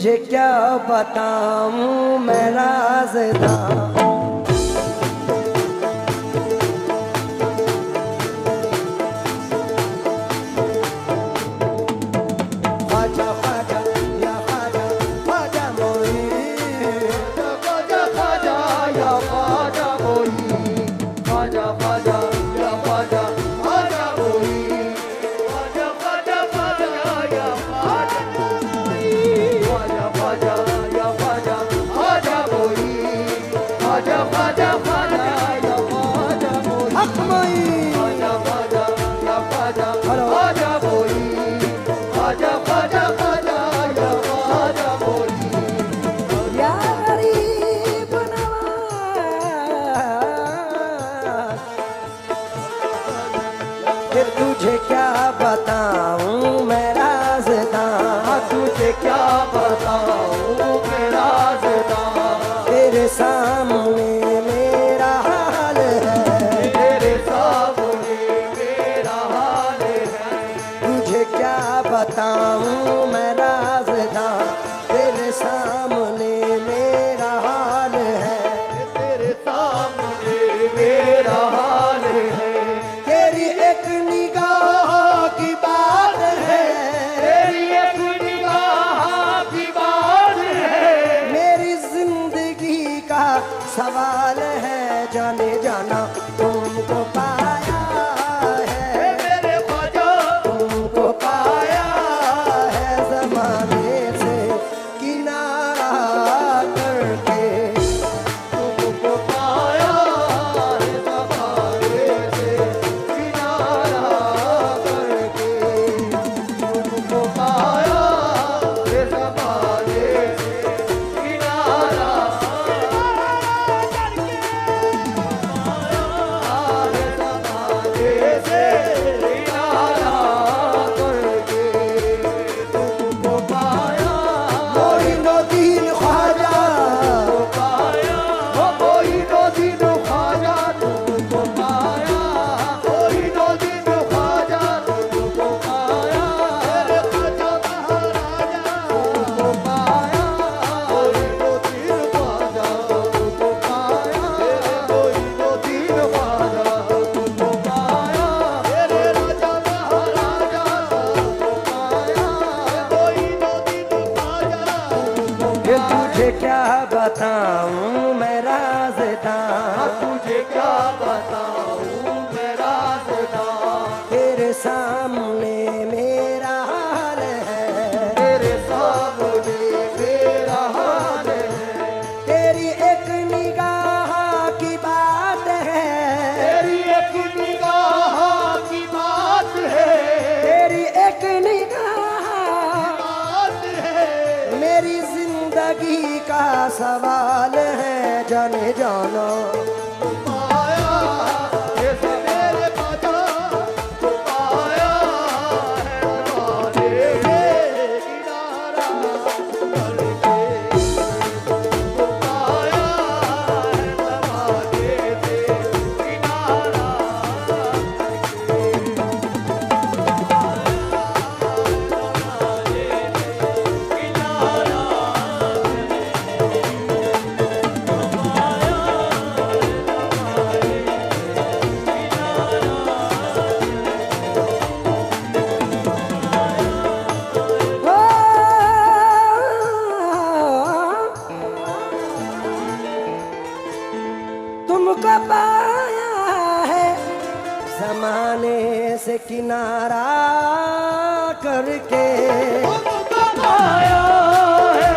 तुझे क्या बताऊं मैं राज़दां। तुझे क्या बताऊं मैं राज़दां, तुझे क्या बताऊं मैं राज़दां। तेरे सामने मेरा हाल है, तेरे सामने मेरा हाल है। तुझे क्या बताऊं मैं राज़दां, तेरे सामने मेरा हाल है, तेरे सामने मेरा हाल है। तेरी एक निगाह की बात है, तेरी एक निगाह की बात है। मेरी जिंदगी का सवाल है, जाने जाना तुमको पाया है, मेरे ख्वाजा तुमको पाया है ज़माने से किनारा करके, तुमको पाया है ज़माने से किनारा करके। तुमको पाया है ज़माने से किनारा मोइनुद्दीन ख्वाजा, तुझे क्या बताऊं मैं राज़दां, तुझे क्या बताऊं मैं राज़दां। तेरे सामने मेरा हाल है, तेरे सामने मेरा हाल है। तेरी एक निगाह की बात है, तेरी एक निगाह की बात है। तेरी एक निगाह बात है। मेरी जिंदगी का सवाल है, जाने जाना पाया ये मेरे ख्वाजा, पाया है ज़माने से किनारा करके। पाया है ज़माने से किनारा ओ, तुमको पाया है जमाने से किनारा करके, तुमको पाया है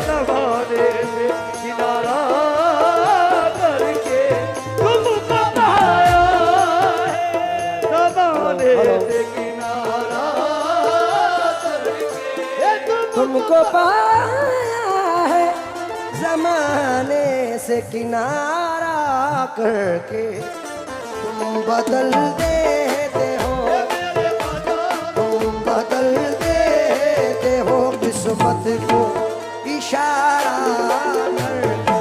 ज़माने से किनारा करके। तुमको पाया है ज़माने से किनारा करके। तुमको पाया है जमाने से किनारा करके, तुम बदल देते हो, तुम बदल देते हो किस्मत को इशारा करके।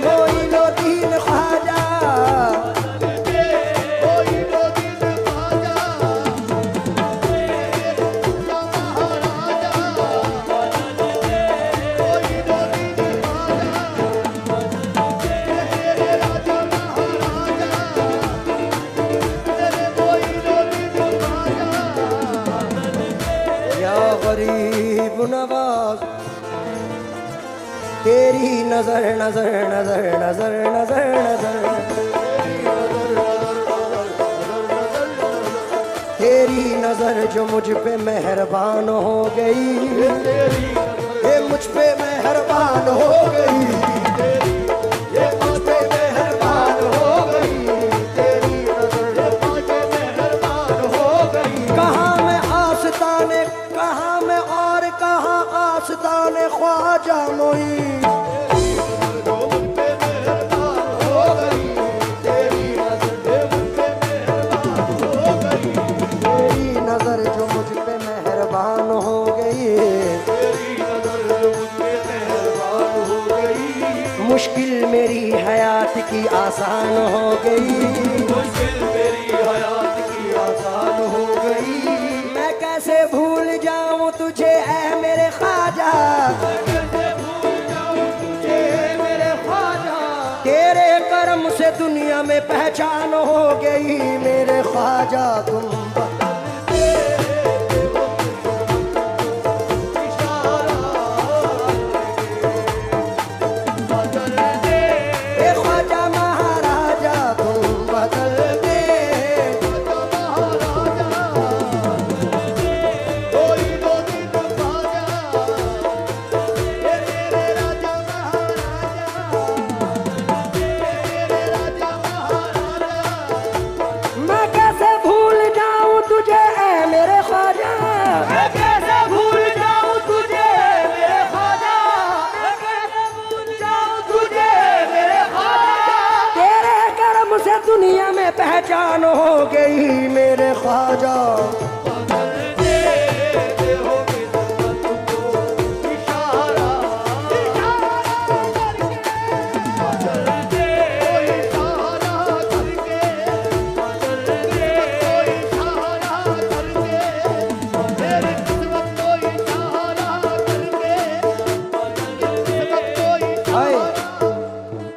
मोइनुद्दीन या गरीब नवाज तेरी नजर नजर नजर नजर नजर नजर तेरी नजर जो मुझ पे मेहरबान हो गई ये मुझ पे मेहरबान हो गई ये मुझ पे मेहरबान हो गई तेरी नजर मुझ पे मेहरबान हो गई कहाँ मैं आस्ताने कहाँ मैं और कहाँ आस्ताने ख्वाजा मोई मुश्किल मेरी हयात की आसान हो गई मुश्किल मेरी हयात की आसान हो गई मैं कैसे भूल जाऊं तुझे ऐ मेरे ख्वाजा कैसे भूल जाऊं तुझे ऐ मेरे ख्वाजा तेरे करम से दुनिया में पहचान हो गई मेरे ख्वाजा तुम दुनिया में पहचान हो गई मेरे ख्वाजा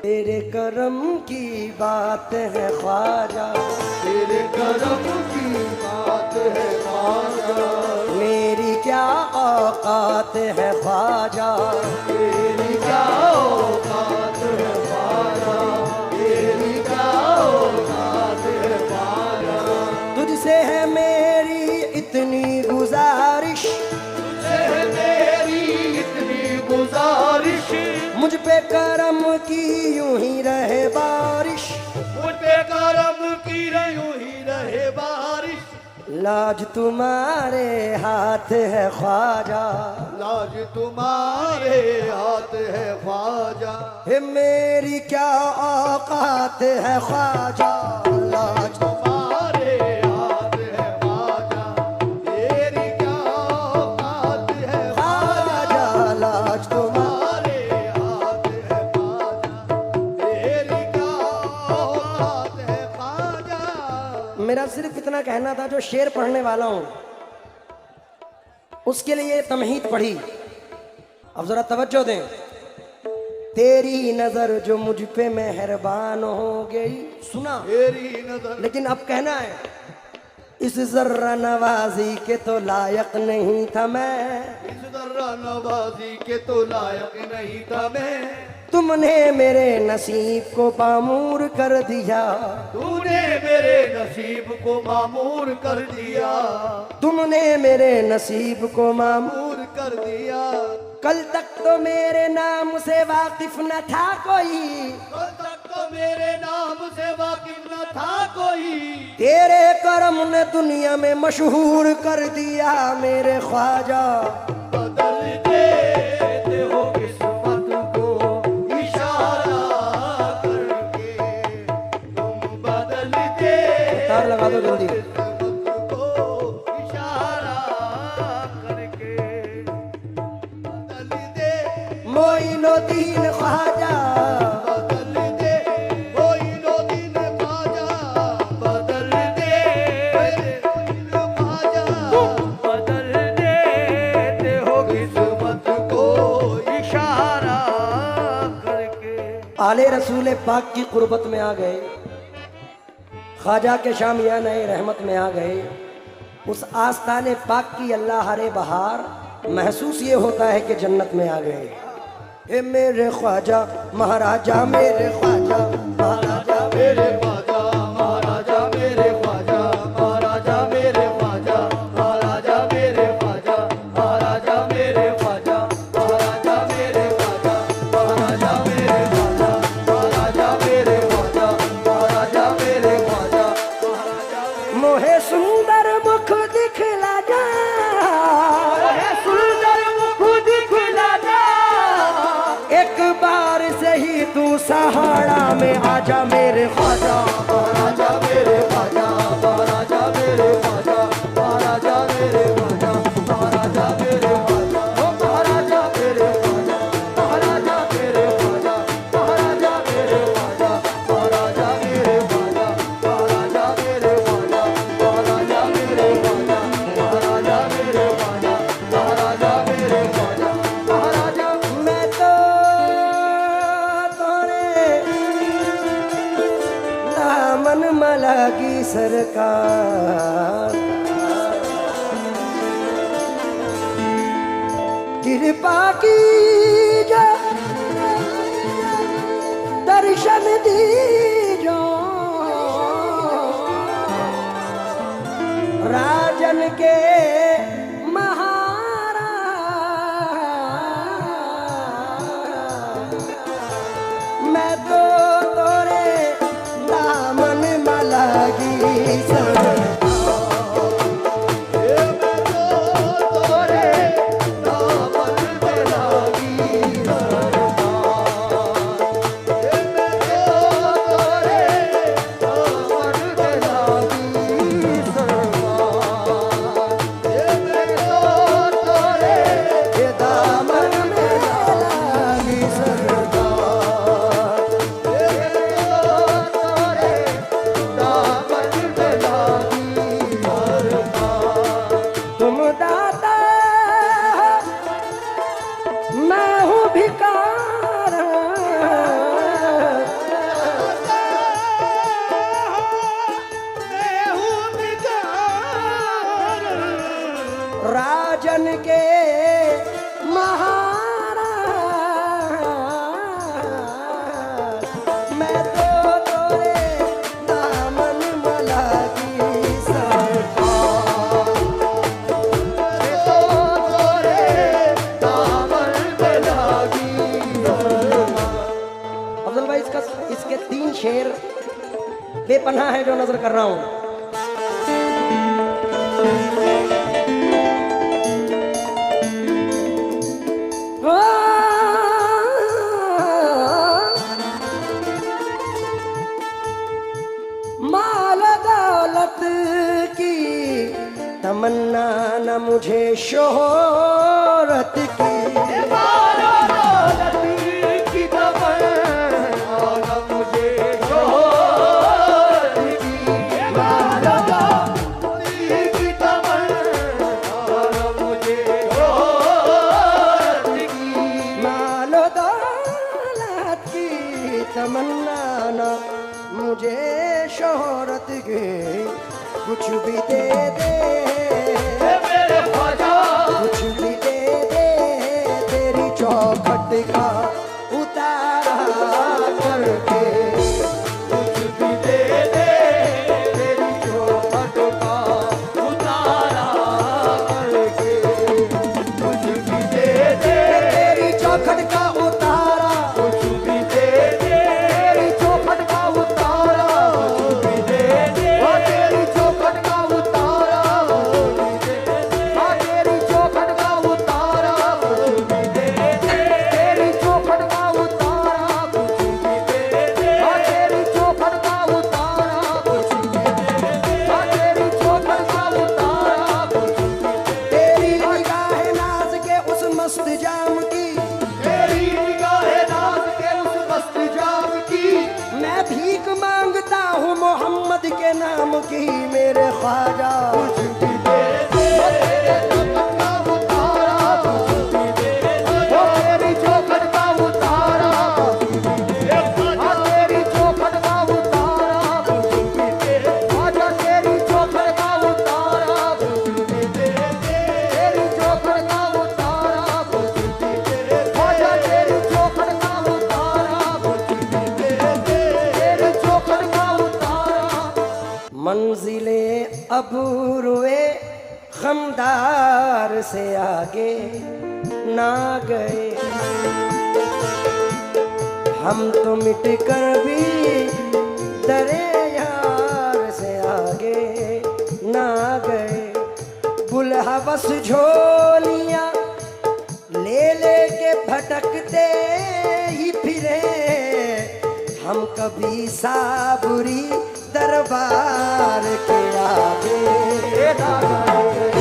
तेरे करम की बात है ख्वाजा तेरे करम की बात है ख्वाजा मेरी क्या औकात है ख्वाजा मेरी क्या औकात है ख्वाजा मेरी क्या औकात है ख्वाजा तुझसे है मेरी इतनी गुजारिश तुझसे है मेरी इतनी गुजारिश मुझ पे करम की यूं ही रहे बारिश मुझ पे करम की यूं ही रहे बारिश लाज तुम्हारे हाथ है ख्वाजा लाज तुम्हारे हाथ है ख्वाजा हे मेरी क्या औकात है ख्वाजा लाज तुम्हारे हाथ है ख्वाजा तेरी क्या औकात है ख्वाजा लाज तुम्हारे हाथ है ख्वाजा तेरी क्या औकात है ख्वाजा मेरा सिर्फ इतना कहना था जो शेर पढ़ने वाला हूं उसके लिए तमहीद पढ़ी अब जरा तवज्जो दें तेरी नजर जो मुझ पे मेहरबान हो गई सुना तेरी नजर लेकिन अब कहना है इस जर्रा नवाजी के तो लायक नहीं था मैं इस जर्रा नवाजी के तो लायक नहीं था मैं तुमने मेरे नसीब को मामूर कर दिया तूने मेरे नसीब को मामूर कर दिया तुमने मेरे नसीब को मामूर कर दिया कल तक तो मेरे नाम से वाकिफ न था कोई कल तक तो मेरे नाम से वाकिफ न था कोई तेरे करम ने दुनिया में मशहूर कर दिया मेरे ख्वाजा बदल देते हो किस्मत को इशारा करके तुम बदल दे तार लगा दो जल्दी मोइनुद्दीन ख्वाजा बदल दे मोइनुद्दीन ख्वाजा बदल दे ख्वाजा बदल देते हो किस्मत को इशारा करके आले रसूल पाक की कुर्बत में आ गए ख्वाजा के शामियाने रहमत में आ गए उस आस्ताने पाक की अल्लाह हरे बहार महसूस ये होता है कि जन्नत में आ गए। ए मेरे ख्वाजा महाराजा, मेरे ख्वाजा महाराजा, मेरे ख्वाजा महाराजा, मेरे ख्वाजा महाराजा, मेरे ख्वाजा महाराजा, मेरे ख्वाजा महाराजा, मेरे ख्वाजा महाराजा, मेरे ख्वाजा महाराजा, मेरे ख्वाजा महाराजा, मेरे ख्वाजा महाराजा, मेरे ख्वाजा महाराजा। मोहे सुंदर मुख दिखला जा, सुंदर मुख दिखला जा, एक बार से ही तू सहारा में आजा मेरे ख्वाजा महाराजा, मेरे ख्वाजा महाराजा, मेरे ख्वाजा महाराजा, मेरे ख्वाजा महाराजा, मेरे ख्वाजा ओ महाराजा, मेरे ख्वाजा महाराजा, मेरे ख्वाजा महाराजा, मेरे ख्वाजा महाराजा, मेरे ख्वाजा महाराजा, मेरे ख्वाजा महाराजा, मेरे ख्वाजा महाराजा, मेरे ख्वाजा महाराजा, मेरे ख्वाजा महाराजा। मैं तो तोरे दामन मला की सरकार, कृपा की जो दर्शन दीजो, राजन के मैं तो तोरे दामन मला की सरकार, तोरे दामन में लागी सरकार, तोरे दामन में लागी सरकार, तोरे दामन में लागी सरकार। तुम दाता मैं हूँ भिखार, राजन के महाराज, मैं तो तोरे दामन मला की सरकार। अफजल भाई इसके 3 शेर बेपनाह है जो नजर कर रहा हूं। माल दौलत की तमन्ना न मुझे शोहरत की, मालो दौलत की तमन्ना न मुझे शोहरत की, कुछ भी दे दे कुछ भी दे दे, तेरी चौखट का उतारा करके, कुछ भी दे दे, तेरी चौखट का उतारा करके, कुछ भी दे दे, तेरी चौखट का उतारा, कुछ भी दे दे, तेरी चौखट का उतारा, कुछ भी दे दे, तेरी चौखट का उतारा, कुछ भी दे दे, तेरी चौखट का उतारा, कुछ भी दे दे, तेरी चौखट का उतारा, कुछ भी दे दे, तेरी चौखट का उतारा, कुछ भी दे दे, तेरी चौखट का उतारा, कुछ भी दे दे, तेरी निगाह नाज के उस मस्त जाम की, तेरी निगाह नाज के उस मस्त जाम की, मैं भीख मांगता हूँ मोहम्मद के नाम की मेरे ख्वाजा। कुछ भी दे दे, तेरे चौखट का उतारा, कुछ भी दे दे, तेरी चौखट का उतारा, कुछ भी दे दे, तेरी चौखट का उतारा, कुछ भी दे दे, तेरी चौखट का उतारा, कुछ अब रुए खमदार से आगे ना गए। हम तो मिट कर भी डरे यार से आगे ना गए। बुल्हा बस झोलियां ले लेके भटकते ही फिरे, हम कभी साबुरी दरबार के आगे ना गए।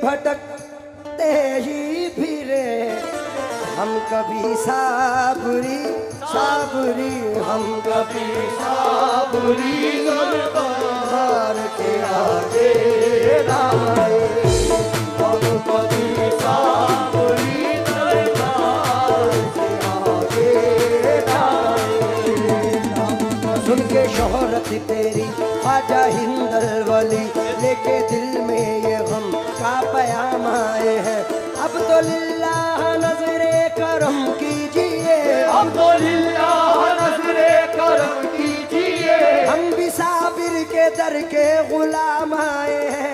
भटकते ही फिरे, हम कभी साबुरी साबुरी, हम कभी साबुरी दरबार के आगे ना गए। हम कभी साबुरी दरबार के आगे ना गए। सुन के शोहरत तेरी ख्वाजा हिंदल वली, लेके दिल में ये गम का पयाम आए हैं। अब तो लिल्लाह नजरे करम कीजिए, अब तो लिल्लाह नजरे करम कीजिए। हम भी साबिर के दर के गुलाम आए हैं।